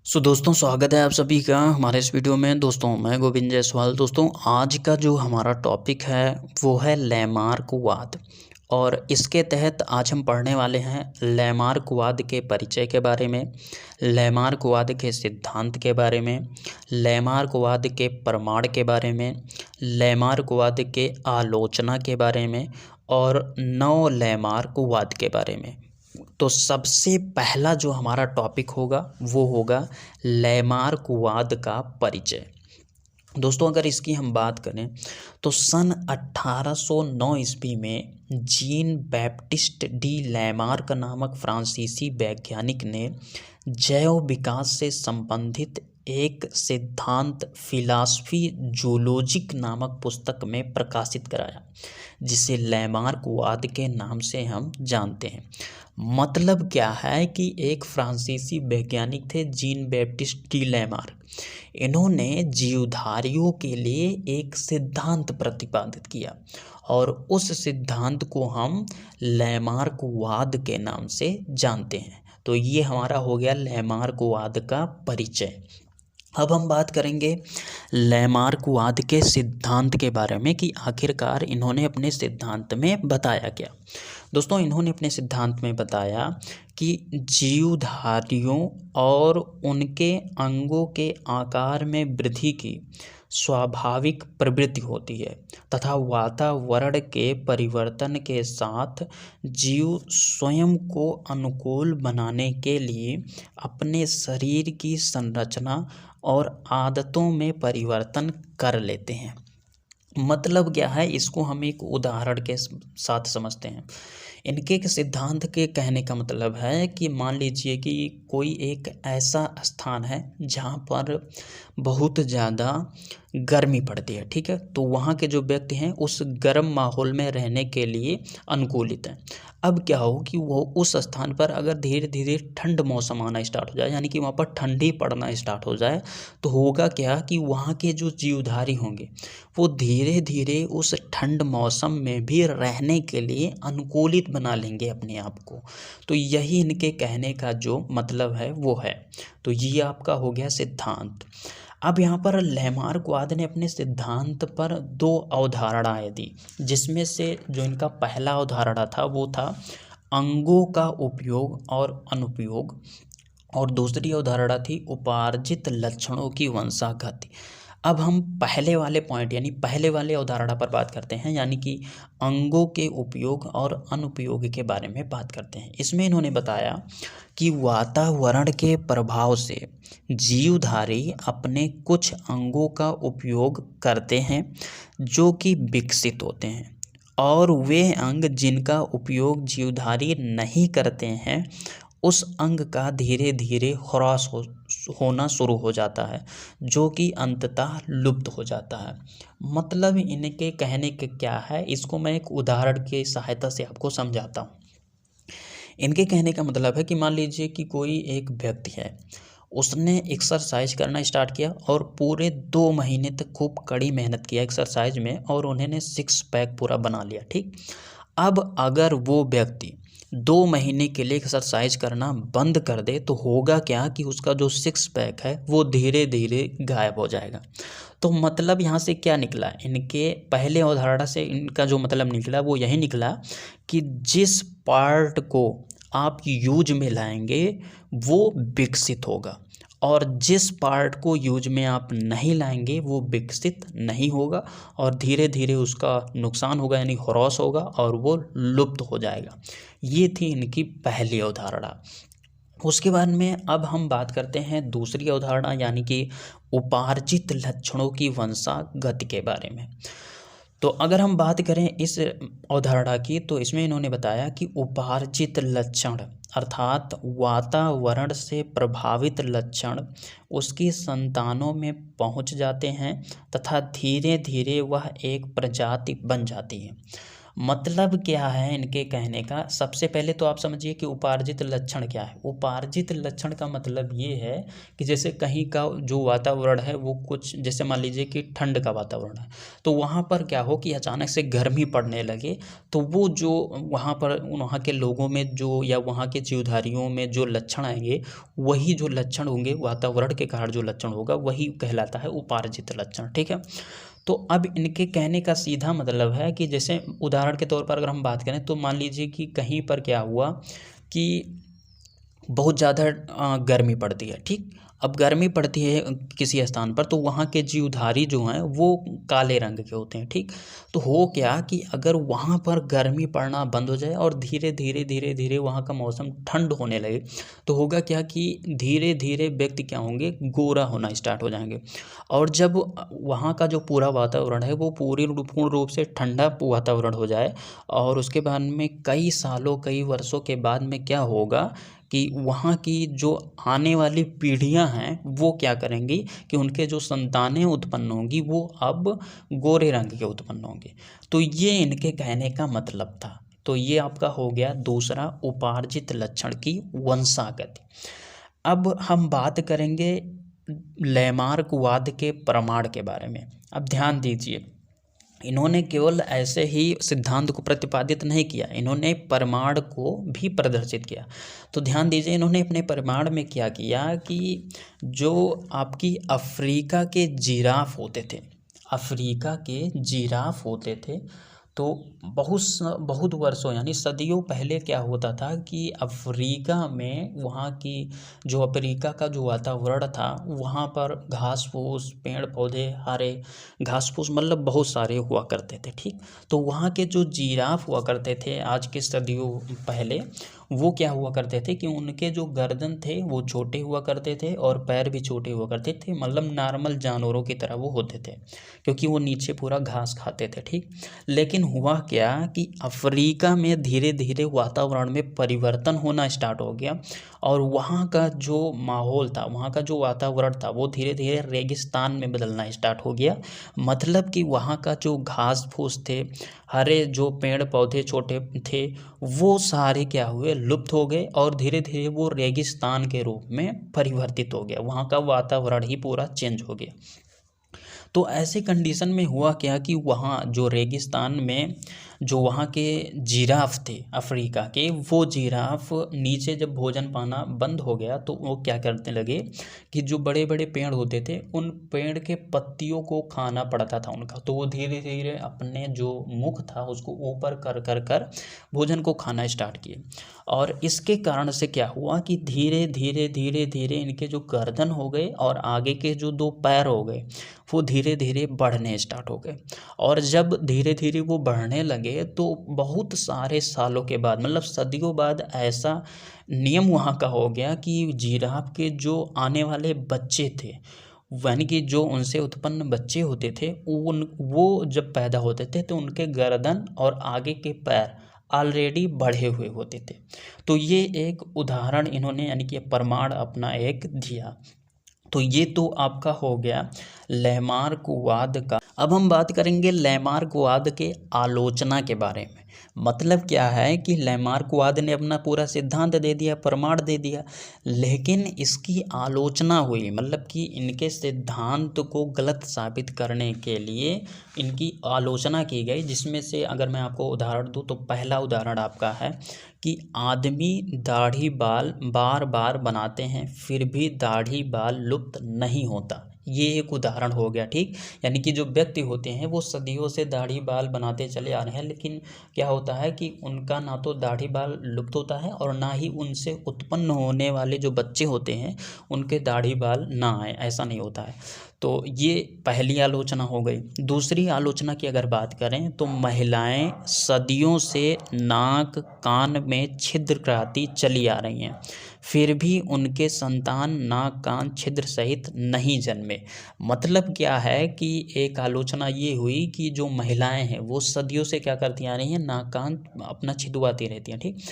दोस्तों स्वागत है आप सभी का हमारे इस वीडियो में। दोस्तों मैं गोविंद जायसवाल। दोस्तों आज का जो हमारा टॉपिक है वो है लैमार्कवाद और इसके तहत आज हम पढ़ने वाले हैं लैमार्कवाद के परिचय के बारे में, लैमार्कवाद के सिद्धांत के बारे में, लैमार्कवाद के प्रमाण के बारे में, लैमार्कवाद के आलोचना के बारे में और नव लैमार्कवाद के बारे में। तो सबसे पहला जो हमारा टॉपिक होगा वो होगा लैमार्कवाद का परिचय। दोस्तों अगर इसकी हम बात करें तो सन 1809 ईस्वी में जीन बैप्टिस्ट डी लैमार्क नामक फ्रांसीसी वैज्ञानिक ने जैव विकास से संबंधित एक सिद्धांत फिलॉसफी जूलॉजिक नामक पुस्तक में प्रकाशित कराया, जिसे लैमार्कवाद के नाम से हम जानते हैं। मतलब क्या है कि एक फ्रांसीसी वैज्ञानिक थे जीन बैप्टिस्ट डी लैमार्क। इन्होंने जीवधारियों के लिए एक सिद्धांत प्रतिपादित किया और उस सिद्धांत को हम लैमार्कवाद के नाम से जानते हैं। तो ये हमारा हो गया लैमार्कवाद का परिचय। अब हम बात करेंगे लैमार्कवाद के सिद्धांत के बारे में कि आखिरकार इन्होंने अपने सिद्धांत में बताया क्या। दोस्तों इन्होंने अपने सिद्धांत में बताया कि जीवधारियों और उनके अंगों के आकार में वृद्धि की स्वाभाविक प्रवृत्ति होती है तथा वातावरण के परिवर्तन के साथ जीव स्वयं को अनुकूल बनाने के लिए अपने शरीर की संरचना और आदतों में परिवर्तन कर लेते हैं। मतलब क्या है, इसको हम एक उदाहरण के साथ समझते हैं। इनके सिद्धांत के कहने का मतलब है कि मान लीजिए कि कोई एक ऐसा स्थान है जहाँ पर बहुत ज़्यादा गर्मी पड़ती है, ठीक है। तो वहाँ के जो व्यक्ति हैं उस गर्म माहौल में रहने के लिए अनुकूलित हैं। अब क्या हो कि वो उस स्थान पर अगर धीरे धीरे ठंड मौसम आना स्टार्ट हो जाए, यानी कि वहाँ पर ठंडी पड़ना स्टार्ट हो जाए, तो होगा क्या कि वहाँ के जो जीवधारी होंगे वो धीरे धीरे उस ठंड मौसम में भी रहने के लिए अनुकूलित बना लेंगे अपने आप को। तो यही इनके कहने का जो मतलब है वो है। तो ये आपका हो गया सिद्धांत। अब यहाँ पर लैमार्कवाद ने अपने सिद्धांत पर दो अवधारणाएं दी, जिसमें से जो इनका पहला अवधारणा था वो था अंगों का उपयोग और अनुपयोग, और दूसरी अवधारणा थी उपार्जित लक्षणों की वंशागति। अब हम पहले वाले पॉइंट यानी पहले वाले अवधारणा पर बात करते हैं, यानी कि अंगों के उपयोग और अनुपयोग के बारे में बात करते हैं। इसमें इन्होंने बताया कि वातावरण के प्रभाव से जीवधारी अपने कुछ अंगों का उपयोग करते हैं जो कि विकसित होते हैं, और वे अंग जिनका उपयोग जीवधारी नहीं करते हैं उस अंग का धीरे धीरे ह्रास होना शुरू हो जाता है, जो कि अंततः लुप्त हो जाता है। मतलब इनके कहने के क्या है, इसको मैं एक उदाहरण की सहायता से आपको समझाता हूँ। इनके कहने का मतलब है कि मान लीजिए कि कोई एक व्यक्ति है, उसने एक्सरसाइज करना स्टार्ट किया और पूरे 2 महीने तक खूब कड़ी मेहनत किया एक्सरसाइज में, और उन्होंने 6 पैक पूरा बना लिया, ठीक। अब अगर वो व्यक्ति 2 महीने के लिए एक्सरसाइज करना बंद कर दे तो होगा क्या कि उसका जो 6 पैक है वो धीरे धीरे गायब हो जाएगा। तो मतलब यहाँ से क्या निकला, इनके पहले अवधारणा से इनका जो मतलब निकला वो यही निकला कि जिस पार्ट को आप यूज में लाएंगे वो विकसित होगा, और जिस पार्ट को यूज में आप नहीं लाएंगे वो विकसित नहीं होगा और धीरे धीरे उसका नुकसान होगा, यानी ह्रास होगा और वो लुप्त हो जाएगा। ये थी इनकी पहली अवधारणा। उसके बाद में अब हम बात करते हैं दूसरी अवधारणा, यानी कि उपार्जित लक्षणों की वंशागति के बारे में। तो अगर हम बात करें इस अवधारणा की, तो इसमें इन्होंने बताया कि उपार्जित लक्षण अर्थात वातावरण से प्रभावित लक्षण उसकी संतानों में पहुंच जाते हैं तथा धीरे धीरे वह एक प्रजाति बन जाती है, मतलब क्या है इनके कहने का, सबसे पहले तो आप समझिए कि उपार्जित लक्षण क्या है। उपार्जित लक्षण का मतलब ये है कि जैसे कहीं का जो वातावरण है वो कुछ, जैसे मान लीजिए कि ठंड का वातावरण है, तो वहाँ पर क्या हो कि अचानक से गर्मी पड़ने लगे, तो वो जो वहाँ पर वहाँ के लोगों में जो या वहाँ के जीवधारियों में जो लक्षण आएंगे, वही जो लक्षण होंगे वातावरण के कारण जो लक्षण होगा वही कहलाता है उपार्जित लक्षण। ठीक है। तो अब इनके कहने का सीधा मतलब है कि जैसे उदाहरण के तौर पर अगर हम बात करें तो मान लीजिए कि कहीं पर क्या हुआ कि बहुत ज़्यादा गर्मी पड़ती है। ठीक। अब गर्मी पड़ती है किसी स्थान पर, तो वहाँ के जीवधारी जो हैं वो काले रंग के होते हैं। ठीक। तो हो क्या कि अगर वहाँ पर गर्मी पड़ना बंद हो जाए और धीरे धीरे धीरे धीरे वहाँ का मौसम ठंड होने लगे, तो होगा क्या कि धीरे धीरे व्यक्ति क्या होंगे, गोरा होना स्टार्ट हो जाएंगे। और जब वहाँ का जो पूरा वातावरण है वो पूर्ण रूप से ठंडा वातावरण हो जाए, और उसके बाद में कई सालों कई वर्षों के बाद में क्या होगा कि वहाँ की जो आने वाली पीढ़ियाँ हैं वो क्या करेंगी कि उनके जो संतानें उत्पन्न होंगी वो अब गोरे रंग के उत्पन्न होंगे। तो ये इनके कहने का मतलब था। तो ये आपका हो गया दूसरा, उपार्जित लक्षण की वंशागति। अब हम बात करेंगे लैमार्कवाद के प्रमाण के बारे में। अब ध्यान दीजिए, इन्होंने केवल ऐसे ही सिद्धांत को प्रतिपादित नहीं किया, इन्होंने प्रमाण को भी प्रदर्शित किया। तो ध्यान दीजिए, इन्होंने अपने प्रमाण में क्या किया कि जो आपकी अफ्रीका के जिराफ होते थे, अफ्रीका के जिराफ होते थे, तो बहुत वर्षों यानी सदियों पहले क्या होता था कि अफ्रीका में वहाँ की जो अफ्रीका का जो वातावरण था वहाँ पर घास फूस, पेड़ पौधे, हरे घास फूस मतलब बहुत सारे हुआ करते थे। ठीक। तो वहाँ के जो जिराफ हुआ करते थे आज के सदियों पहले, वो क्या हुआ करते थे कि उनके जो गर्दन थे वो छोटे हुआ करते थे और पैर भी छोटे हुआ करते थे, मतलब नॉर्मल जानवरों की तरह वो होते थे, क्योंकि वो नीचे पूरा घास खाते थे। ठीक। लेकिन हुआ क्या कि अफ्रीका में धीरे धीरे वातावरण में परिवर्तन होना स्टार्ट हो गया, और वहाँ का जो माहौल था, वहाँ का जो वातावरण था वो धीरे धीरे रेगिस्तान में बदलना स्टार्ट हो गया। मतलब कि वहाँ का जो घास फूस थे, हरे जो पेड़ पौधे छोटे थे, वो सारे क्या हुए, लुप्त हो गए, और धीरे धीरे वो रेगिस्तान के रूप में परिवर्तित हो गया, वहाँ का वातावरण ही पूरा चेंज हो गया। तो ऐसे कंडीशन में हुआ क्या कि वहाँ जो रेगिस्तान में जो वहाँ के जिराफ थे अफ्रीका के, वो जिराफ नीचे जब भोजन पाना बंद हो गया तो वो क्या करने लगे कि जो बड़े बड़े पेड़ होते थे उन पेड़ के पत्तियों को खाना पड़ता था उनका, तो वो धीरे धीरे अपने जो मुख था उसको ऊपर कर कर कर भोजन को खाना स्टार्ट किए। और इसके कारण से क्या हुआ कि धीरे धीरे धीरे धीरे इनके जो गर्दन हो गए और आगे के जो दो पैर हो गए वो धीरे धीरे बढ़ने स्टार्ट हो गए। और जब धीरे धीरे वो बढ़ने लगे तो बहुत सारे सालों के बाद, मतलब सदियों बाद, ऐसा नियम वहाँ का हो गया कि जिराफ के जो आने वाले बच्चे थे, यानी कि जो उनसे उत्पन्न बच्चे होते थे, वो जब पैदा होते थे तो उनके गर्दन और आगे के पैर ऑलरेडी बढ़े हुए होते थे। तो ये एक उदाहरण इन्होंने यानी कि प्रमाण अपना एक दिया। तो ये तो आपका हो गया लैमार्कवाद का। अब हम बात करेंगे लैमार्कवाद के आलोचना के बारे में। मतलब क्या है कि लैमार्कवाद ने अपना पूरा सिद्धांत दे दिया, प्रमाण दे दिया, लेकिन इसकी आलोचना हुई, मतलब कि इनके सिद्धांत को गलत साबित करने के लिए इनकी आलोचना की गई। जिसमें से अगर मैं आपको उदाहरण दूं तो पहला उदाहरण आपका है कि आदमी दाढ़ी बाल बार बार बनाते हैं फिर भी दाढ़ी बाल लुप्त नहीं होता। ये एक उदाहरण हो गया। ठीक। यानी कि जो व्यक्ति होते हैं वो सदियों से दाढ़ी बाल बनाते चले आ रहे हैं, लेकिन क्या होता है कि उनका ना तो दाढ़ी बाल लुप्त होता है और ना ही उनसे उत्पन्न होने वाले जो बच्चे होते हैं उनके दाढ़ी बाल ना आए, ऐसा नहीं होता है। तो ये पहली आलोचना हो गई। दूसरी आलोचना की अगर बात करें तो महिलाएं सदियों से नाक कान में छिद्र कराती चली आ रही हैं, फिर भी उनके संतान नाक कान छिद्र सहित नहीं जन्मे। मतलब क्या है कि एक आलोचना ये हुई कि जो महिलाएं हैं वो सदियों से क्या करती आ रही हैं, नाक कान अपना छिदवाती रहती हैं। ठीक।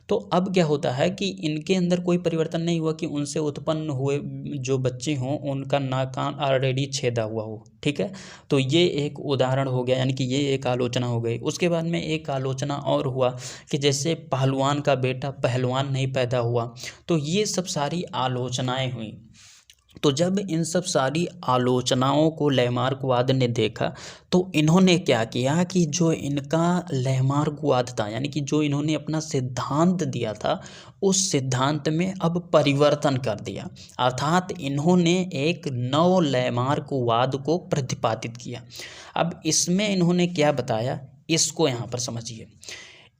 तो अब क्या होता है कि इनके अंदर कोई परिवर्तन नहीं हुआ कि उनसे उत्पन्न हुए जो बच्चे हों उनका नाक कान ऑलरेडी छेदा हुआ हो, ठीक है। तो ये एक उदाहरण हो गया, यानी कि ये एक आलोचना हो गई। उसके बाद में एक आलोचना और हुआ कि जैसे पहलवान का बेटा पहलवान नहीं पैदा हुआ। तो ये सब सारी आलोचनाएं हुई। तो जब इन सब सारी आलोचनाओं को लैमार्कवाद ने देखा तो इन्होंने क्या किया कि जो इनका लैमार्कवाद था, यानी कि जो इन्होंने अपना सिद्धांत दिया था, उस सिद्धांत में अब परिवर्तन कर दिया। अर्थात इन्होंने एक नव लैमार्कवाद को प्रतिपादित किया। अब इसमें इन्होंने क्या बताया, इसको यहाँ पर समझिए।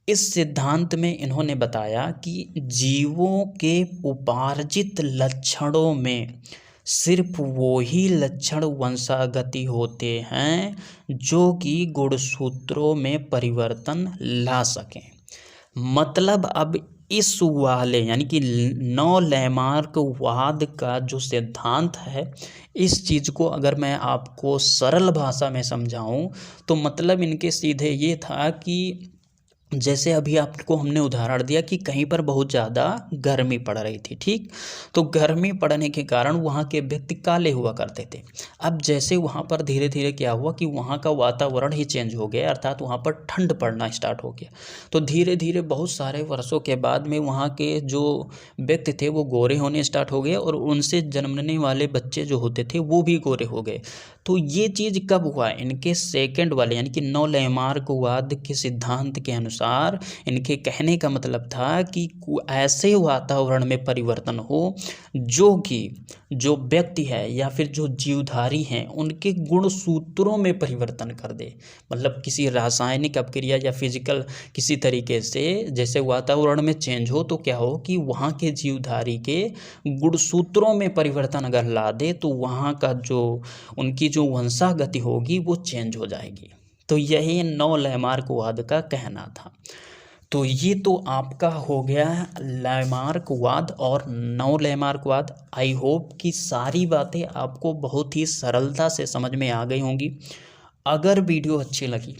इस सिद्धांत में इन्होंने बताया कि जीवों के उपार्जित लक्षणों में सिर्फ वो ही लक्षण वंशागति होते हैं जो कि गुणसूत्रों में परिवर्तन ला सकें। मतलब अब इस वाले यानी कि नौ लैमार्कवाद का जो सिद्धांत है, इस चीज़ को अगर मैं आपको सरल भाषा में समझाऊं तो मतलब इनके सीधे ये था कि जैसे अभी आपको हमने उदाहरण दिया कि कहीं पर बहुत ज़्यादा गर्मी पड़ रही थी, ठीक। तो गर्मी पड़ने के कारण वहाँ के व्यक्ति काले हुआ करते थे। अब जैसे वहाँ पर धीरे धीरे क्या हुआ कि वहाँ का वातावरण ही चेंज हो गया, अर्थात वहाँ पर ठंड पड़ना स्टार्ट हो गया। तो धीरे धीरे बहुत सारे वर्षों के बाद में वहाँ के जो व्यक्ति थे वो गोरे होने स्टार्ट हो गए और उनसे जन्मने वाले बच्चे जो होते थे वो भी गोरे हो गए। तो ये चीज़ कब हुआ, इनके सेकंड वाले यानी कि नौ लैमार्कवाद के सिद्धांत के अनुसार इनके कहने का मतलब था कि ऐसे वातावरण में परिवर्तन हो जो कि जो व्यक्ति है या फिर जो जीवधारी हैं उनके गुणसूत्रों में परिवर्तन कर दे। मतलब किसी रासायनिक अपक्रिया या फिजिकल किसी तरीके से जैसे वातावरण में चेंज हो तो क्या हो कि वहाँ के जीवधारी के गुणसूत्रों में परिवर्तन अगर ला दे तो वहाँ का जो उनकी जो वंशागति होगी वो चेंज हो जाएगी। तो यही नौ लैमार्कवाद का कहना था। तो ये तो आपका हो गया लैमार्कवाद और नौ लैमार्कवाद। आई होप कि सारी बातें आपको बहुत ही सरलता से समझ में आ गई होंगी। अगर वीडियो अच्छी लगी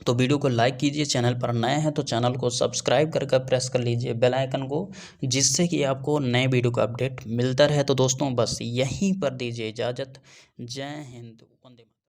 तो वीडियो को लाइक कीजिए, चैनल पर नए हैं तो चैनल को सब्सक्राइब करके प्रेस कर लीजिए बेल आइकन को, जिससे कि आपको नए वीडियो का अपडेट मिलता रहे। तो दोस्तों बस यहीं पर दीजिए इजाज़त। जय हिंद, वंदे मातरम।